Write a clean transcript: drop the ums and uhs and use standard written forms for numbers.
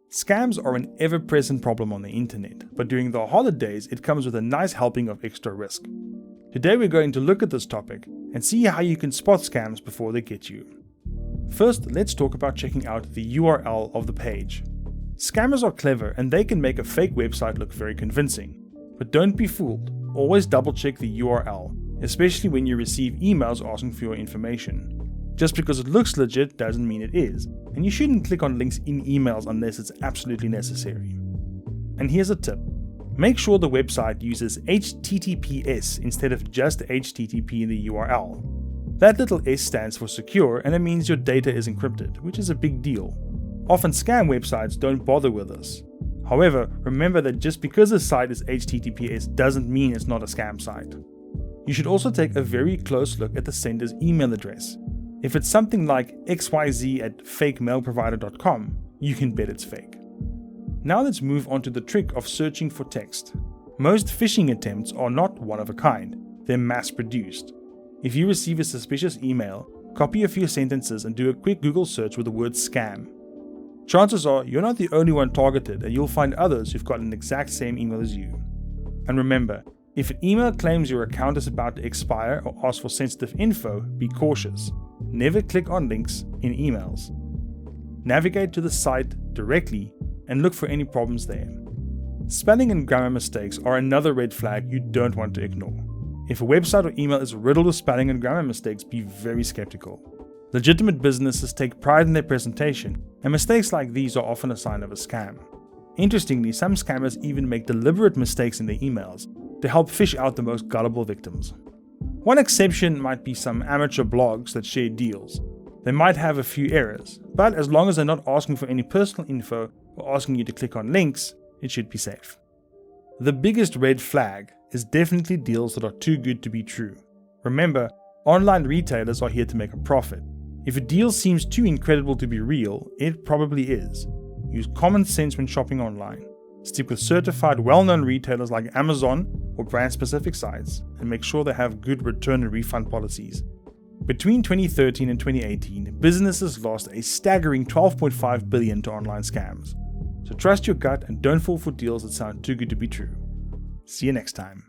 Scams are an ever-present problem on the internet, but during the holidays it comes with a nice helping of extra risk. Today we're going to look at this topic and see how you can spot scams before they get you. First, let's talk about checking out the URL of the page. Scammers are clever and they can make a fake website look very convincing. But don't be fooled, always double check the URL, especially when you receive emails asking for your information. Just because it looks legit doesn't mean it is, and you shouldn't click on links in emails unless it's absolutely necessary. And here's a tip. Make sure the website uses HTTPS instead of just HTTP in the URL. That little S stands for secure and it means your data is encrypted, which is a big deal. Often scam websites don't bother with this. However, remember that just because a site is HTTPS doesn't mean it's not a scam site. You should also take a very close look at the sender's email address. If it's something like xyz@fakemailprovider.com, you can bet it's fake. Now let's move on to the trick of searching for text. Most phishing attempts are not one of a kind, they're mass-produced. If you receive a suspicious email, copy a few sentences and do a quick Google search with the word scam. Chances are you're not the only one targeted and you'll find others who've got an exact same email as you. And remember, if an email claims your account is about to expire or asks for sensitive info, be cautious. Never click on links in emails. Navigate to the site directly and look for any problems there. Spelling and grammar mistakes are another red flag you don't want to ignore. If a website or email is riddled with spelling and grammar mistakes, be very skeptical. Legitimate businesses take pride in their presentation, and mistakes like these are often a sign of a scam. Interestingly, some scammers even make deliberate mistakes in their emails to help fish out the most gullible victims. One exception might be some amateur blogs that share deals. They might have a few errors, but as long as they're not asking for any personal info or asking you to click on links, it should be safe. The biggest red flag is definitely deals that are too good to be true. Remember, online retailers are here to make a profit. If a deal seems too incredible to be real, it probably is. Use common sense when shopping online. Stick with certified well-known retailers like Amazon or brand-specific sites, and make sure they have good return and refund policies. Between 2013 and 2018, businesses lost a staggering $12.5 billion to online scams. So trust your gut and don't fall for deals that sound too good to be true. See you next time.